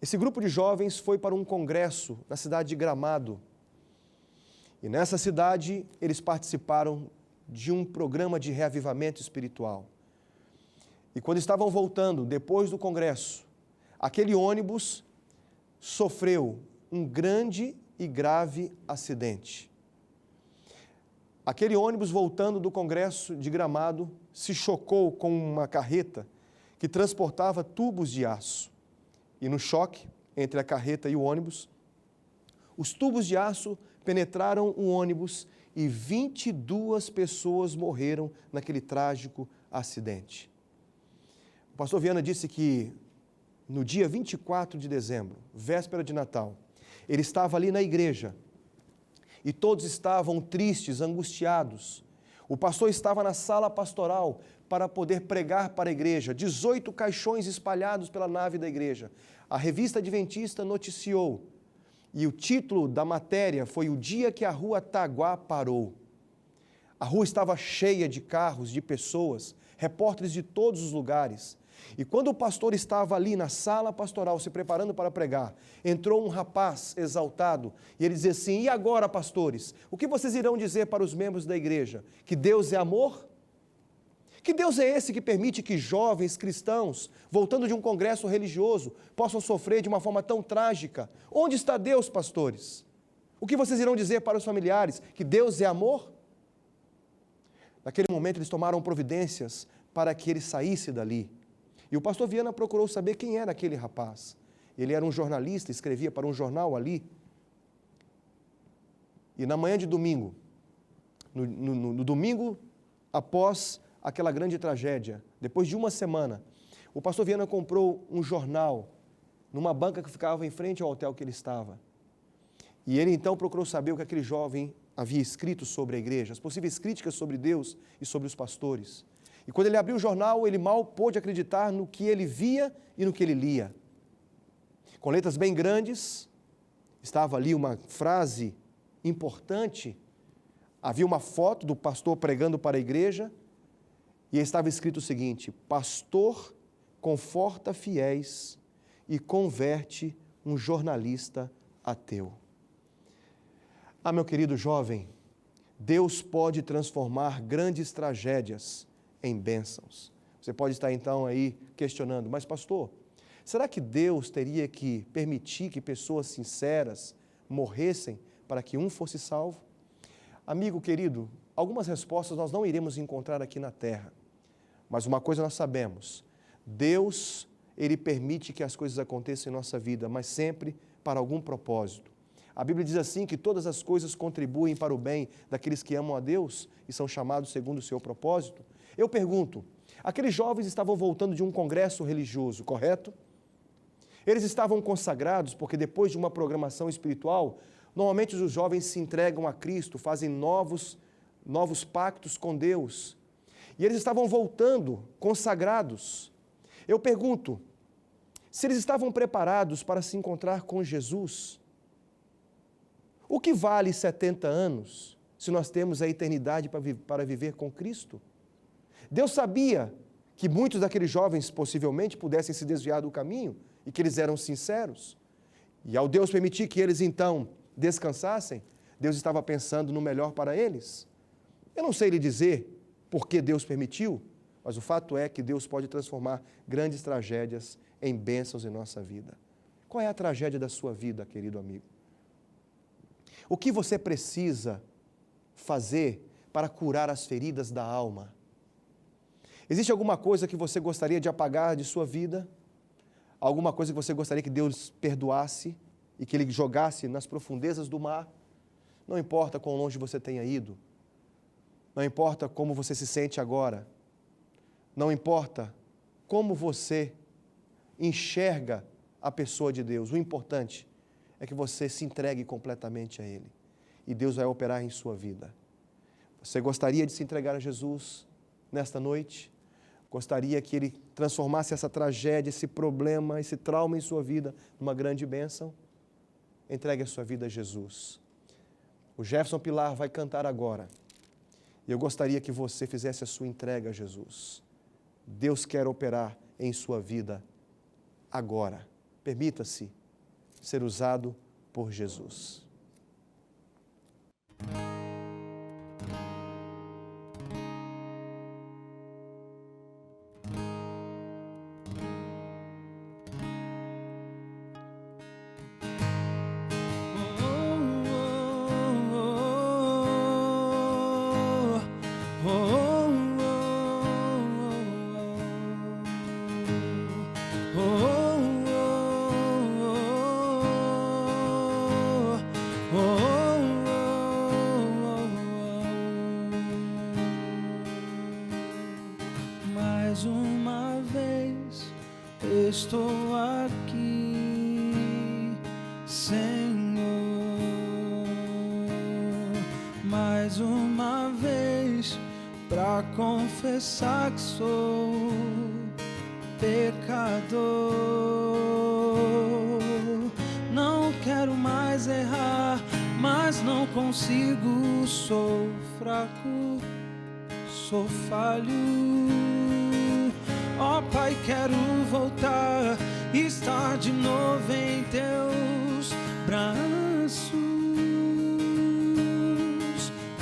Esse grupo de jovens foi para um congresso na cidade de Gramado. E nessa cidade, eles participaram de um programa de reavivamento espiritual. E quando estavam voltando, depois do congresso, aquele ônibus sofreu um grande e grave acidente. Aquele ônibus, voltando do congresso de Gramado, se chocou com uma carreta que transportava tubos de aço. E no choque entre a carreta e o ônibus, os tubos de aço penetraram o ônibus e 22 pessoas morreram naquele trágico acidente. O pastor Viana disse que no dia 24 de dezembro, véspera de Natal, ele estava ali na igreja e todos estavam tristes, angustiados. O pastor estava na sala pastoral para poder pregar para a igreja, 18 caixões espalhados pela nave da igreja. A revista Adventista noticiou, e o título da matéria foi O Dia que a Rua Taguá Parou. A rua estava cheia de carros, de pessoas, repórteres de todos os lugares. E quando o pastor estava ali na sala pastoral, se preparando para pregar, entrou um rapaz exaltado e ele dizia assim: e agora, pastores, o que vocês irão dizer para os membros da igreja? Que Deus é amor? Que Deus é esse que permite que jovens cristãos, voltando de um congresso religioso, possam sofrer de uma forma tão trágica? Onde está Deus, pastores? O que vocês irão dizer para os familiares? Que Deus é amor? Naquele momento eles tomaram providências para que ele saísse dali. E o pastor Viana procurou saber quem era aquele rapaz. Ele era um jornalista, escrevia para um jornal ali. E na manhã de domingo, no domingo após aquela grande tragédia, depois de uma semana, o pastor Viana comprou um jornal numa banca que ficava em frente ao hotel que ele estava. E ele então procurou saber o que aquele jovem havia escrito sobre a igreja, as possíveis críticas sobre Deus e sobre os pastores. E quando ele abriu o jornal, ele mal pôde acreditar no que ele via e no que ele lia. Com letras bem grandes, estava ali uma frase importante, havia uma foto do pastor pregando para a igreja, e estava escrito o seguinte: pastor conforta fiéis e converte um jornalista ateu. Ah, meu querido jovem, Deus pode transformar grandes tragédias em bênçãos. Você pode estar então aí questionando, mas pastor, será que Deus teria que permitir que pessoas sinceras morressem para que um fosse salvo? Amigo querido, algumas respostas nós não iremos encontrar aqui na terra, mas uma coisa nós sabemos: Deus, Ele permite que as coisas aconteçam em nossa vida, mas sempre para algum propósito. A Bíblia diz assim que todas as coisas contribuem para o bem daqueles que amam a Deus e são chamados segundo o seu propósito. Eu pergunto, aqueles jovens estavam voltando de um congresso religioso, correto? Eles estavam consagrados porque depois de uma programação espiritual, normalmente os jovens se entregam a Cristo, fazem novos pactos com Deus. E eles estavam voltando consagrados. Eu pergunto, se eles estavam preparados para se encontrar com Jesus, o que vale 70 anos se nós temos a eternidade para viver com Cristo? Deus sabia que muitos daqueles jovens possivelmente pudessem se desviar do caminho e que eles eram sinceros. E ao Deus permitir que eles então descansassem, Deus estava pensando no melhor para eles. Eu não sei lhe dizer por que Deus permitiu, mas o fato é que Deus pode transformar grandes tragédias em bênçãos em nossa vida. Qual é a tragédia da sua vida, querido amigo? O que você precisa fazer para curar as feridas da alma? Existe alguma coisa que você gostaria de apagar de sua vida? Alguma coisa que você gostaria que Deus perdoasse e que Ele jogasse nas profundezas do mar? Não importa quão longe você tenha ido, não importa como você se sente agora, não importa como você enxerga a pessoa de Deus, o importante é que você se entregue completamente a Ele e Deus vai operar em sua vida. Você gostaria de se entregar a Jesus nesta noite? Gostaria que Ele transformasse essa tragédia, esse problema, esse trauma em sua vida numa grande bênção? Entregue a sua vida a Jesus. O Jefferson Pilar vai cantar agora e eu gostaria que você fizesse a sua entrega a Jesus. Deus quer operar em sua vida agora. Permita-se ser usado por Jesus. Mais uma vez estou aqui, Senhor. Mais uma vez pra confessar que sou pecador. Não quero mais errar, mas não consigo. Sou fraco, sou falho. Ó Pai, quero voltar e estar de novo em Teus braços.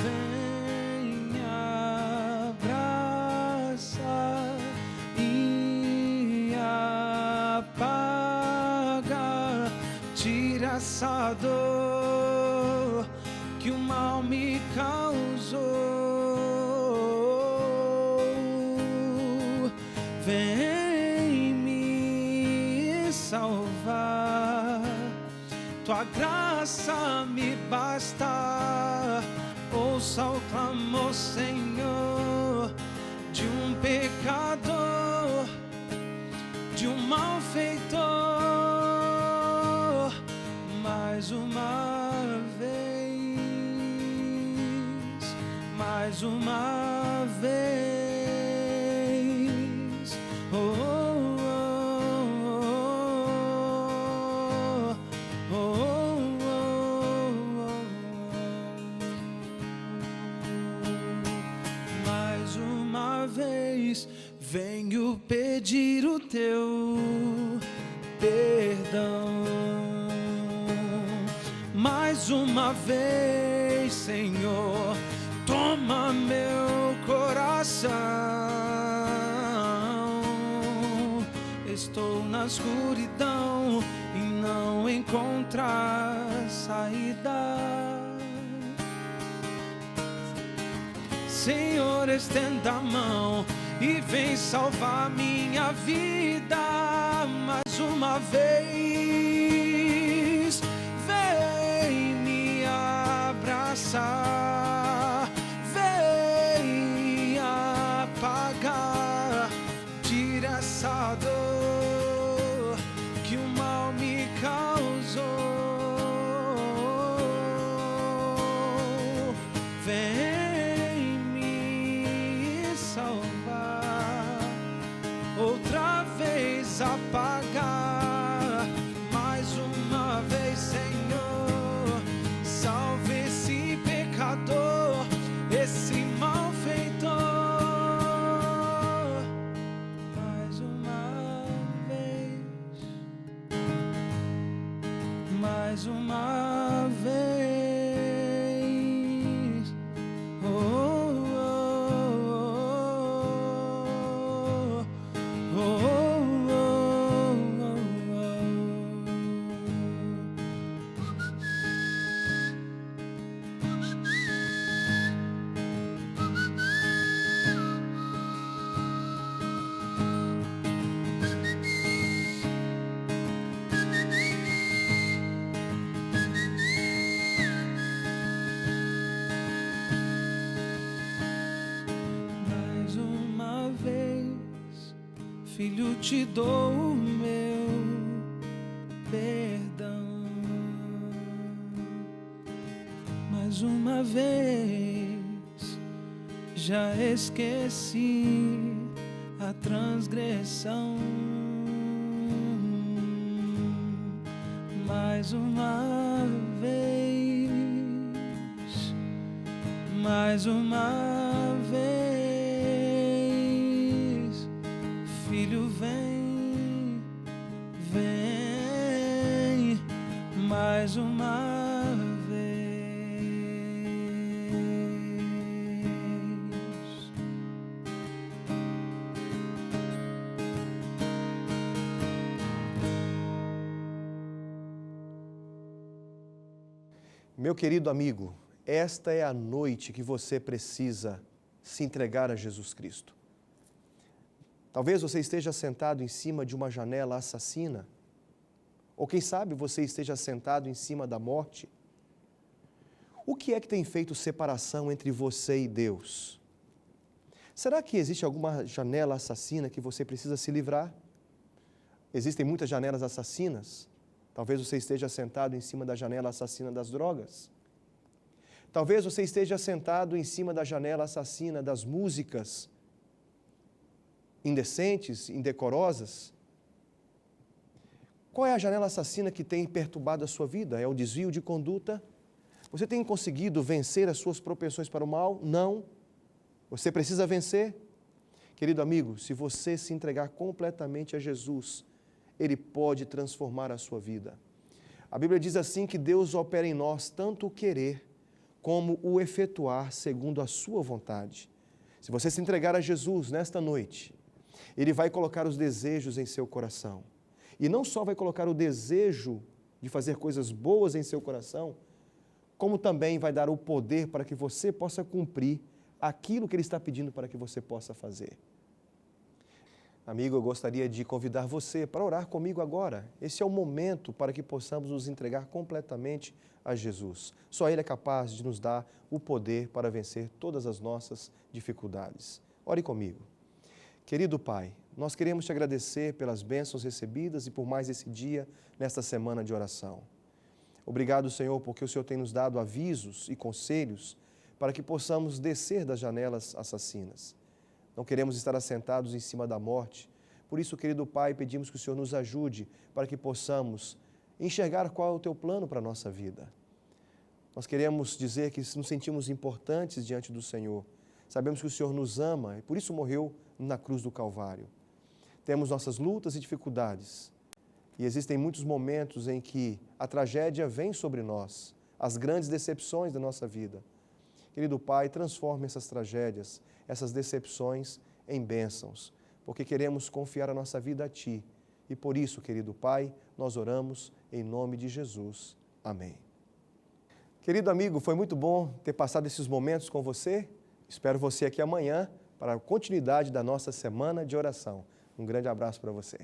Vem abraçar e apagar, tira essa dor que o mal me causou. Vem me salvar, Tua graça me basta. Ouça o clamor, Senhor, de um pecador, de um malfeitor. mais uma vez, mais uma vez. Oh, oh, oh, oh, oh. Mais uma vez venho pedir o teu perdão. Mais uma vez, Senhor, toma meu coração. Estou na escuridão e não encontrar saída. Senhor, estenda a mão e vem salvar minha vida. Mais uma vez, vem me abraçar, vem apagar, tira essa dor que o mal me causou. Vem me salvar, outra vez apagar, mais uma vez, Senhor, salve esse pecador, esse malfeitor. Mais uma vez, mais uma vez. Oh, oh, oh, oh, mais uma vez, Filho, te dou o meu perdão. Mais uma vez, já esqueci a transgressão. Mais uma vez, mais uma vez, Filho, vem, vem, mais uma vez. Meu querido amigo, esta é a noite que você precisa se entregar a Jesus Cristo. Talvez você esteja sentado em cima de uma janela assassina, ou quem sabe você esteja sentado em cima da morte. O que é que tem feito separação entre você e Deus? Será que existe alguma janela assassina que você precisa se livrar? Existem muitas janelas assassinas. Talvez você esteja sentado em cima da janela assassina das drogas. Talvez você esteja sentado em cima da janela assassina das músicas indecentes, indecorosas. Qual é a janela assassina que tem perturbado a sua vida? É o desvio de conduta? Você tem conseguido vencer as suas propensões para o mal? Não. Você precisa vencer? Querido amigo, se você se entregar completamente a Jesus, Ele pode transformar a sua vida. A Bíblia diz assim que Deus opera em nós tanto o querer como o efetuar segundo a sua vontade. Se você se entregar a Jesus nesta noite, Ele vai colocar os desejos em seu coração. E não só vai colocar o desejo de fazer coisas boas em seu coração, como também vai dar o poder para que você possa cumprir aquilo que Ele está pedindo para que você possa fazer. Amigo, eu gostaria de convidar você para orar comigo agora. Esse é o momento para que possamos nos entregar completamente a Jesus. Só Ele é capaz de nos dar o poder para vencer todas as nossas dificuldades. Ore comigo. Querido Pai, nós queremos te agradecer pelas bênçãos recebidas e por mais esse dia nesta semana de oração. Obrigado, Senhor, porque o Senhor tem nos dado avisos e conselhos para que possamos descer das janelas assassinas. Não queremos estar assentados em cima da morte. Por isso, querido Pai, pedimos que o Senhor nos ajude para que possamos enxergar qual é o Teu plano para a nossa vida. Nós queremos dizer que nos sentimos importantes diante do Senhor. Sabemos que o Senhor nos ama e por isso morreu na cruz do Calvário. Temos nossas lutas e dificuldades. E existem muitos momentos em que a tragédia vem sobre nós, as grandes decepções da nossa vida. Querido Pai, transforme essas tragédias, essas decepções em bênçãos, porque queremos confiar a nossa vida a Ti. E por isso, querido Pai, nós oramos em nome de Jesus. Amém. Querido amigo, foi muito bom ter passado esses momentos com você. Espero você aqui amanhã para a continuidade da nossa semana de oração. Um grande abraço para você.